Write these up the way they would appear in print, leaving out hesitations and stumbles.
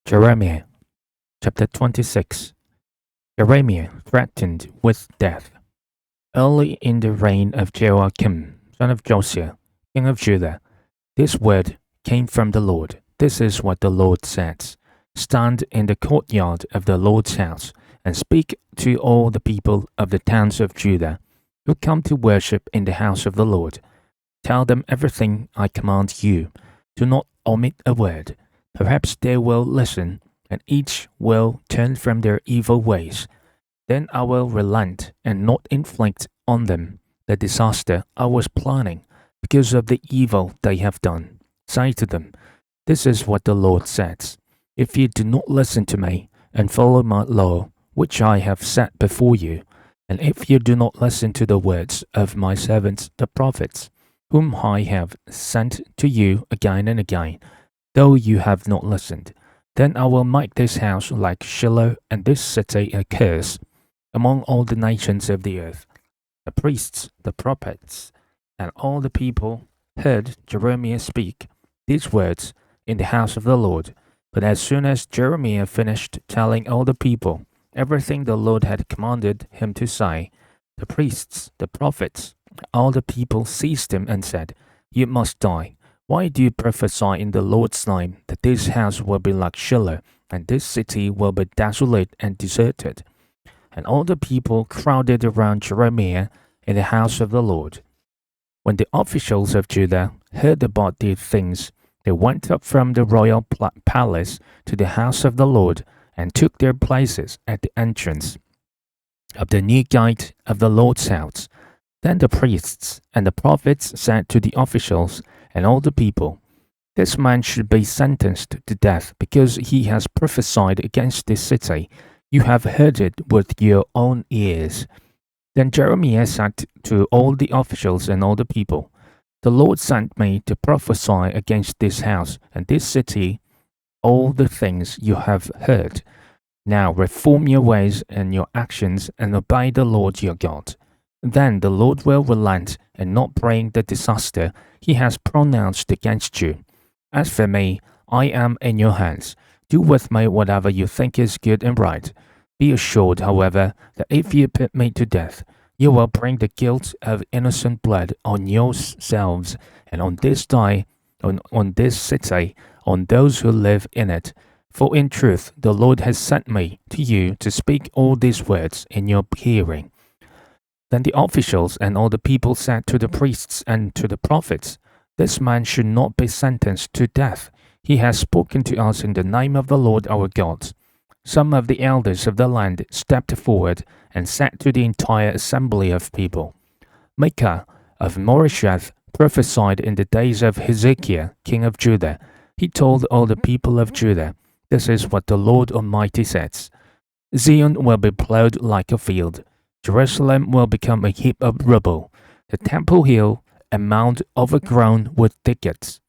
Jeremiah chapter 26. Jeremiah threatened with death. Early in the reign of Jehoiakim, son of Josiah, king of Judah, this word came from the Lord. This is what the Lord says. Stand in the courtyard of the Lord's house and speak to all the people of the towns of Judah who come to worship in the house of the Lord. Tell them everything I command you. Do not omit a word. Perhaps they will listen, and each will turn from their evil ways. Then I will relent and not inflict on them the disaster I was planning because of the evil they have done. Say to them, this is what the Lord says. If you do not listen to me and follow my law, which I have set before you, and if you do not listen to the words of my servants the prophets, whom I have sent to you again and again, though you have not listened, then I will make this house like Shiloh and this city a curse among all the nations of the earth. The priests, the prophets, and all the people heard Jeremiah speak these words in the house of the Lord. But as soon as Jeremiah finished telling all the people everything the Lord had commanded him to say, the priests, the prophets, all the people seized him and said, You must die. Why do you prophesy in the Lord's name that this house will be like Shiloh, and this city will be desolate and deserted? And all the people crowded around Jeremiah in the house of the Lord. When the officials of Judah heard about these things, they went up from the royal palace to the house of the Lord and took their places at the entrance of the new gate of the Lord's house. Then the priests and the prophets said to the officials and all the people, This man should be sentenced to death because he has prophesied against this city. You have heard it with your own ears. Then Jeremiah said to all the officials and all the people, The Lord sent me to prophesy against this house and this city all the things you have heard. Now reform your ways and your actions and obey the Lord your God. Then the Lord will relent and not bring the disaster he has pronounced against you. As for me, I am in your hands. Do with me whatever you think is good and right. Be assured, however, that if you put me to death, you will bring the guilt of innocent blood on yourselves and on this day, on this city, on those who live in it. For in truth, the Lord has sent me to you to speak all these words in your hearing. Then the officials and all the people said to the priests and to the prophets, This man should not be sentenced to death. He has spoken to us in the name of the Lord our God. Some of the elders of the land stepped forward and said to the entire assembly of people, Micah of Moresheth prophesied in the days of Hezekiah, king of Judah. He told all the people of Judah, This is what the Lord Almighty says. Zion will be plowed like a field. Jerusalem will become a heap of rubble, the Temple Hill a mound overgrown with thickets.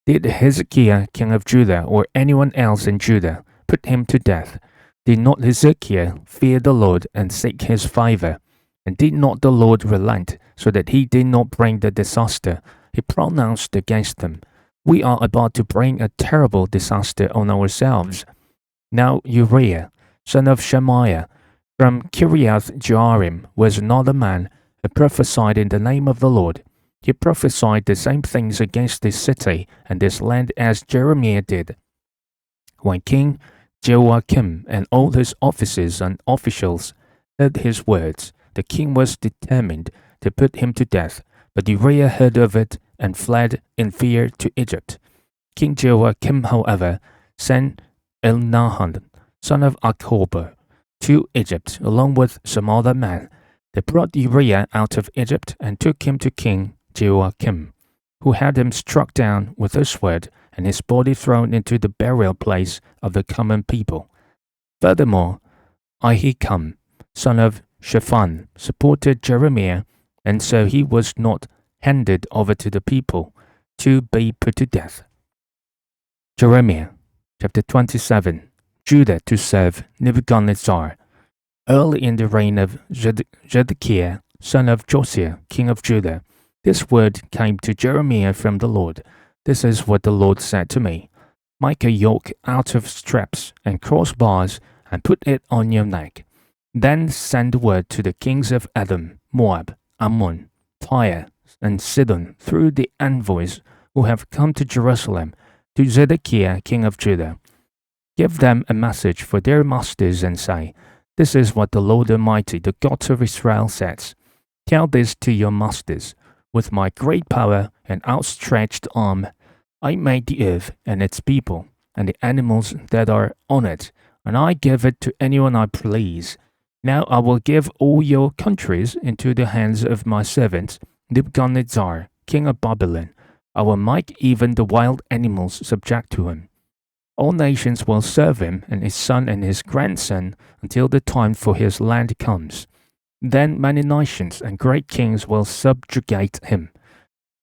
Did Hezekiah, king of Judah, or anyone else in Judah put him to death? Did not Hezekiah fear the Lord and seek his favor? And did not the Lord relent, so that he did not bring the disaster he pronounced against them? We are about to bring a terrible disaster on ourselves. Now Uriah, son of Shemaiah, from Kiriath Jearim, was another man who prophesied in the name of the Lord. He prophesied the same things against this city and this land as Jeremiah did. When King Jehoiakim and all his officers and officials heard his words, the king was determined to put him to death. But Uriah heard of it and fled in fear to Egypt. King Jehoiakim, however, sent Elnathan, son of Achbor, to Egypt, along with some other men. They brought Uriah out of Egypt and took him to King Jehoiakim, who had him struck down with a sword and his body thrown into the burial place of the common people. Furthermore, Ahikam, son of Shaphan, supported Jeremiah, and so he was not handed over to the people to be put to death. Jeremiah chapter 27. Judah to serve Nebuchadnezzar. Early in the reign of Zedekiah, son of Josiah, king of Judah, this word came to Jeremiah from the Lord. This is what the Lord said to me. Make a yoke out of straps and crossbars and put it on your neck. Then send word to the kings of Edom, Moab, Ammon, Tyre, and Sidon through the envoys who have come to Jerusalem, to Zedekiah king of Judah. Give them a message for their masters and say, This is what the Lord Almighty, the God of Israel, says. Tell this to your masters. With my great power and outstretched arm, I made the earth and its people, and the animals that are on it, and I give it to anyone I please. Now I will give all your countries into the hands of my servant Nebuchadnezzar, king of Babylon. I will make even the wild animals subject to him. All nations will serve him and his son and his grandson until the time for his land comes. Then many nations and great kings will subjugate him.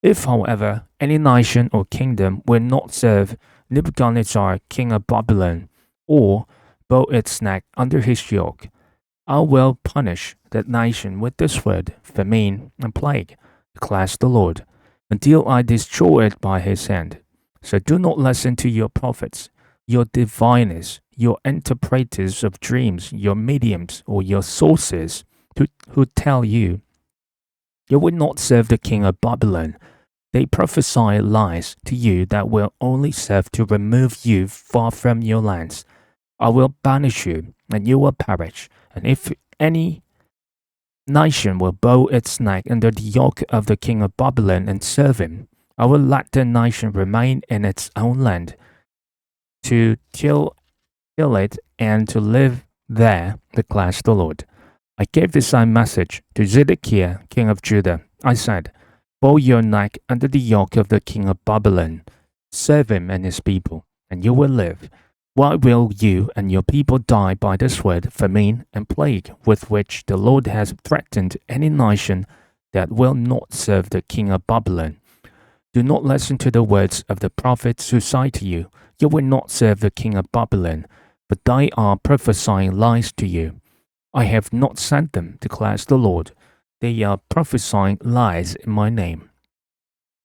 If, however, any nation or kingdom will not serve Nebuchadnezzar, king of Babylon, or bow its neck under his yoke, I will punish that nation with the sword, famine, and plague, declares the Lord, until I destroy it by his hand. So do not listen to your prophets, your diviners, your interpreters of dreams, your mediums, or your sorcerers who tell you, You will not serve the king of Babylon. They prophesy lies to you that will only serve to remove you far from your lands. I will banish you, and you will perish. And if any nation will bow its neck under the yoke of the king of Babylon and serve him, I will let the nation remain in its own land, to till it and to live there, declares the Lord. I gave the same message to Zedekiah, king of Judah. I said, Bow your neck under the yoke of the king of Babylon. Serve him and his people, and you will live. Why will you and your people die by the sword, famine, and plague with which the Lord has threatened any nation that will not serve the king of Babylon? Do not listen to the words of the prophets who say to you, You will not serve the king of Babylon, but they are prophesying lies to you. I have not sent them, declares the Lord. They are prophesying lies in my name.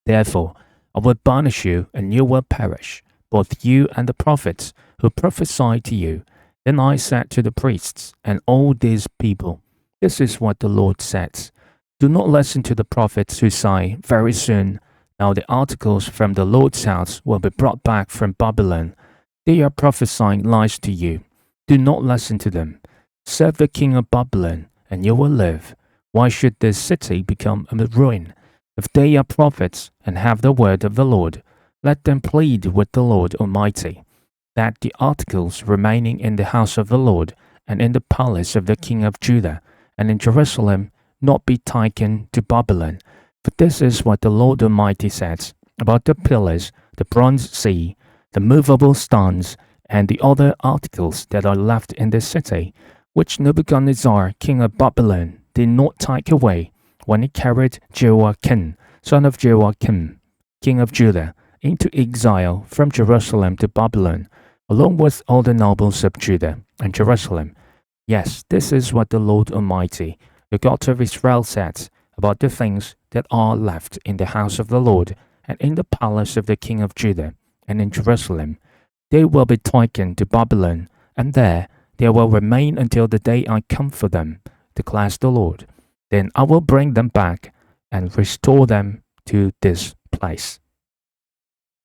Therefore, I will banish you, and you will perish, both you and the prophets who prophesy to you. Then I said to the priests and all these people, This is what the Lord says. Do not listen to the prophets who say, Very soon, now the articles from the Lord's house will be brought back from Babylon. They are prophesying lies to you. Do not listen to them. Serve the king of Babylon, and you will live. Why should this city become a ruin? If they are prophets and have the word of the Lord, let them plead with the Lord Almighty, that the articles remaining in the house of the Lord and in the palace of the king of Judah and in Jerusalem not be taken to Babylon. For this is what the Lord Almighty says about the pillars, the bronze sea, the movable stones, and the other articles that are left in the city, which Nebuchadnezzar, king of Babylon, did not take away when he carried Jehoiakim, son of Jehoiakim, king of Judah, into exile from Jerusalem to Babylon, along with all the nobles of Judah and Jerusalem. Yes, this is what the Lord Almighty, the God of Israel, says about the things that are left in the house of the Lord and in the palace of the king of Judah and in Jerusalem. They will be taken to Babylon, and there they will remain until the day I come for them, declares the Lord. Then I will bring them back and restore them to this place.